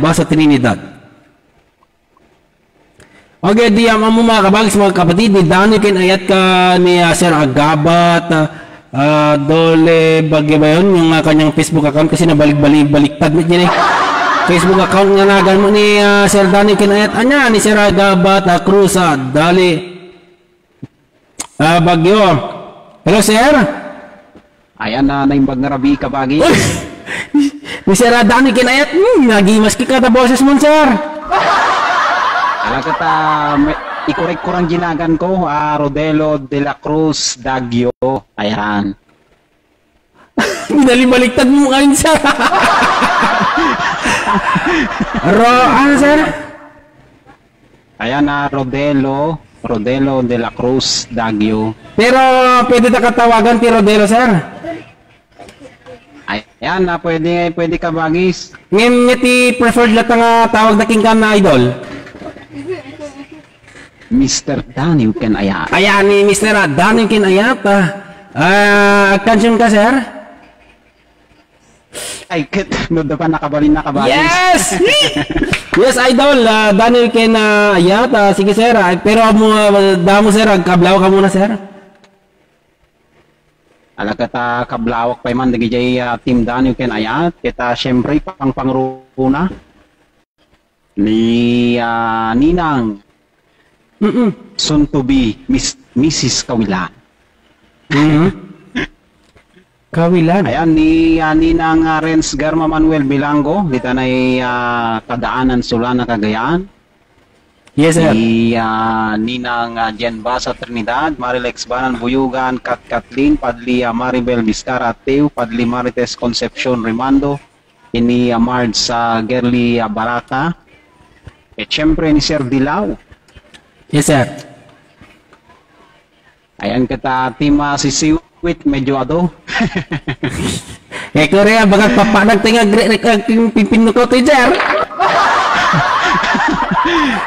Basa Trinidad. Okay, di mo mga kabagis, mga kapatid, ni Dani kin ayat ka ni Sir Agabat, Dole bagay ba yun, yung kanyang Facebook account kasi nabalik-baliktad mo dyan eh. Facebook account nga nagan mo ni Sir Dani kin ayat, anya ni Sir Agabat, Cruz, Dali, Bagyo. Hello, Sir? Ayan na naimbag na rabi kabagi. Ni Sir Dani kin ayat, nagimas ka ta boses mo, Sir. Alam kita, ikorek ko rang ginagan ko, Rodelo de la Cruz Dagyo. Ayan. Binalibaliktad mo kayo, Sir. Ano, Sir? Ayan na, Rodelo de la Cruz Dagyo. Pero pwede na katawagan ti Rodelo, Sir. Ayan na, pwede ka bagis. Ngayon niya ti preferred lahat nga tawag na king kam na idol. Mr. Daniel Ken Ayat. Ayan ni Mr. Daniel Ken Ayat. Attention ka, Sir? Ay, no da pa nakabalin na kabagis. Yes! Yes, idol. Daniel Ken Ayat. Sige, Sir. Pero damo, Sir. Kablaw ka muna, Sir. Alagata kablawak pa man dagijay Team Daniel Ken Ayat. Kita syempre pangruna ni Ninang soon to be Mrs. Kawilan. Kawilan. Ayan ni Ninang Renz Garma Manuel Bilango, dito na kadaanan sula na Cagayan. Yes, Sir. Ni Ninang Jen Basa Trinidad, Marilex Banan Buyugan, Kat Kathleen, Padli Maribel Vizcara Teo, Padli Marites Concepcion Rimando, ini Marge sa Gerli Baraka, at syempre ni Sir Dilaw. Yes, Sir. Ayan kita Team Sisiwit, medyo ado. Korea, bagat papanag tinga pimpin ko to, Sir.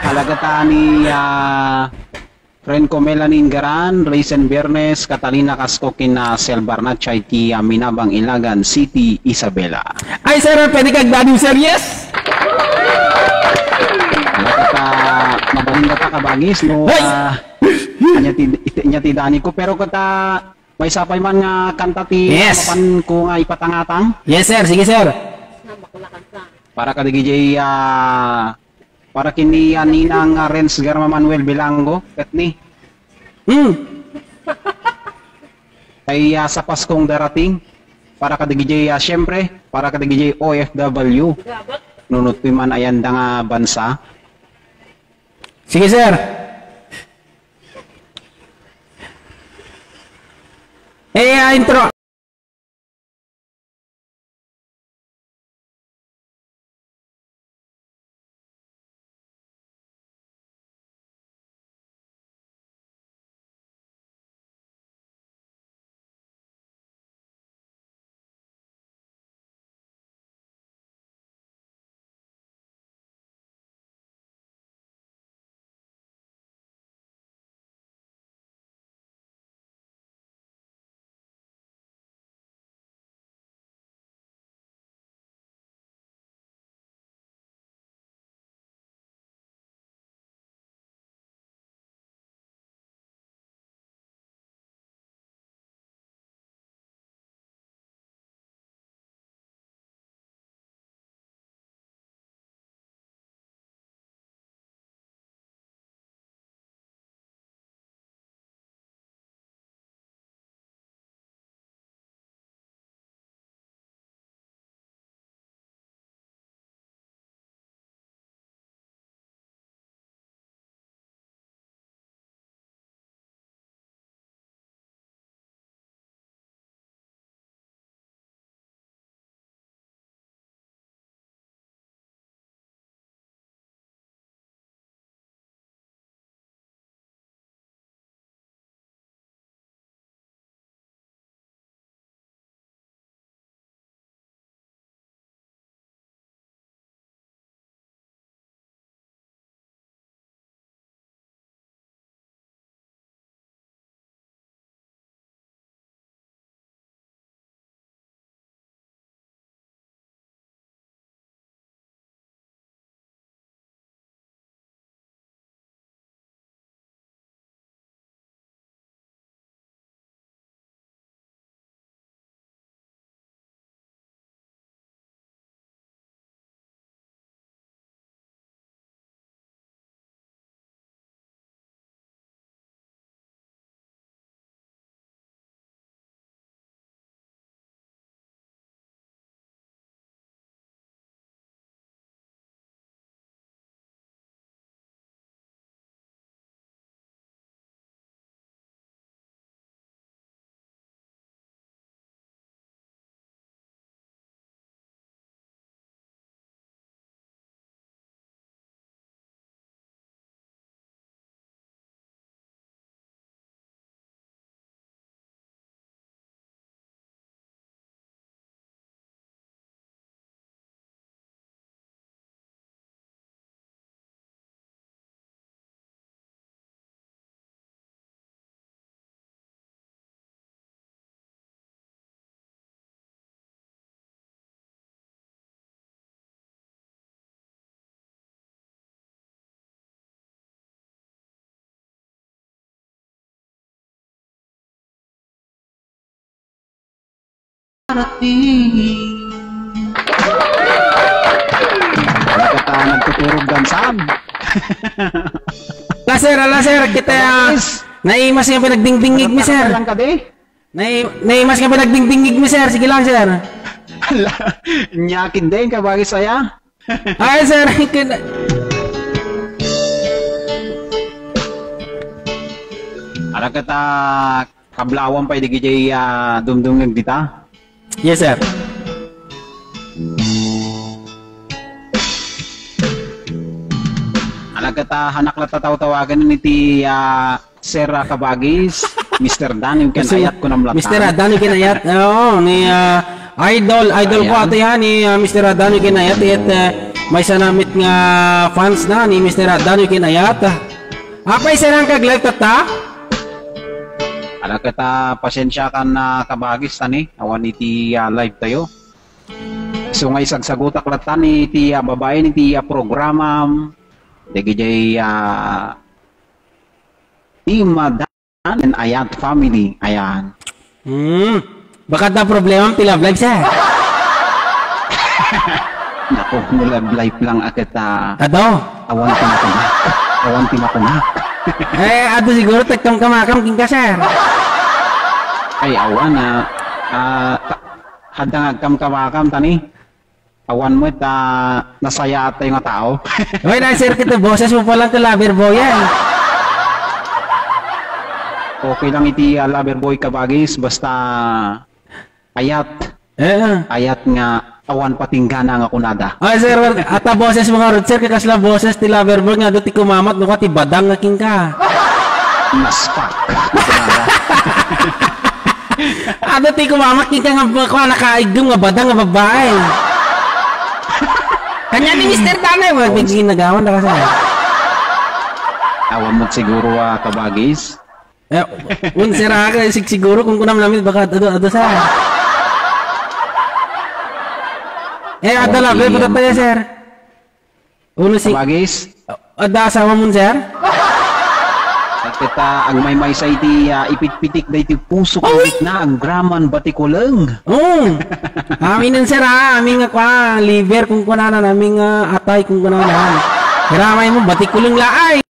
Alagata ni friend ko Melanie Garan, Raisin Biernes, Catalina Cascoquin na Sel Barnachay, ti Minabang Ilagan City, Isabela. Ay, Sir, pwede kag Daniel, Sir, yes? Alagata, mabalin ka kabagis, no? Anya ti Dani ko, pero kata may sapay man nga kanta ti yes. Pan ko nga ipatangatang. Yes, Sir, sige, Sir. Para ka DJ para kini Ninang Renz Garma Manuel Bilango, katni. Ay sa Paskong darating, para ka DJ syempre, para ka DJ OFW. Nunot man ayan da nga bansa. Sige, Sir. Intro. darating. Kata nagtuturog dansan. Ala sir, kita naimas nga pinagdingdingig mi sir. Lang ka di? Naimas nga pinagdingdingig mi sir. Sige lang sir. Nyakin din ka bagay saya. Ay sir, Ara kata kablawan pa di gijay dumdum dita. yes sir. Ara kata hanak la tataw-tawagan ni ti Sir Kabagis, Mr. Dan yung kinayat ko ng latan. Mr. Adan yung kinayat. Oo, ni idol ko Ayan. ato yan ni Mr. Adan yung kinayat. At may sanamit nga fans na ni Mr. Adan yung kinayat. Apay sir ang kag-live tata? Ara kata pasensya ka na Kabagis tani, awan iti live tayo. So nga isagsagutak latan ni ti babae ni ti programa Degijay Team Dan and Ayat family. Ayan. Baka na problema ang pila-vlog sir. Naku, live lang agad Ado? awan timakunak. Ato siguro tagkam-kamakam king ka sir. Ay awan hadang agkam-kamakam tani. Awan mo nasaya at yung tao. Hoy na sir, kita boses mo palang ka lover boy yan. Okay lang iti lover boy Kabagis basta ayat nga awan patinggana nga kunada. Ay sir, ata boses mga rod sir, kakasla boses ti lover boy nga do ti kumamat no ka ti badang nga king ka. Naspak. Ado ti kumamat king ka nga ko nakaigdom nga badang nga babae. Kanya ni Mr. Danay, wag ginagawan na kasi. Awan mo siguro Kabagis. Sir siguro kung kunam namin baka ado sa. Ada labi pa tayo sir. Uno si Kabagis. ada asawa mo sir? Kita ang may sa iti ipit-pitik da iti puso ko na ang graman batikulang. Amin sir amin nga kwa liver kung kunana namin atay kung kunana. Gramay mo batikulang laay.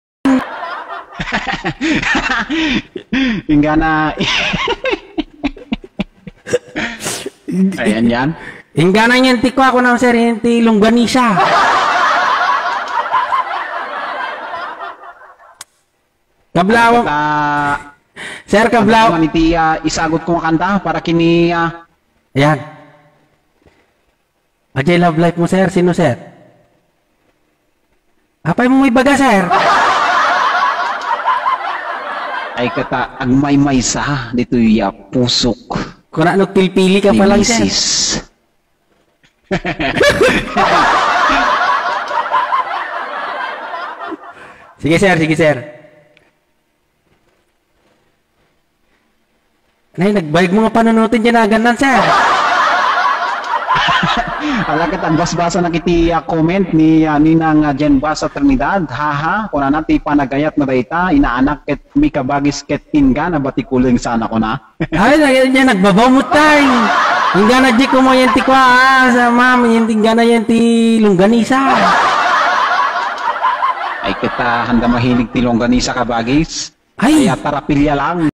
Hingga na ayan yan. Hingga na yan ti kwa ko na sir ti longganisa. Kablaw. Sir, kablaw. Ano iti isagot ko kanta para kini Ayan. Ajay love life mo sir. Sino sir? Apay mo may baga sir? ay kata ang may sa dito pusok. Kung ano pilpili ka pa lang sir. Misis. Sige sir. Nay, nagbayag mo nga panunutin dyan na ganan, sir. Alakat ang basbasa na kiti comment ni Ninang Jen Basa Trinidad. Haha, kung na ti panagayat na dayta, inaanak ket mi Kabagis ket inga na batikuling sana ko na. Ay, nagbabaw mo tayo. Hingga na di ko mo yan ti kwa, sa ma'am, hingga na yan ti longganisa. Ay kita handa mahilig ti longganisa Kabagis. Ay. Kaya tarapilya lang.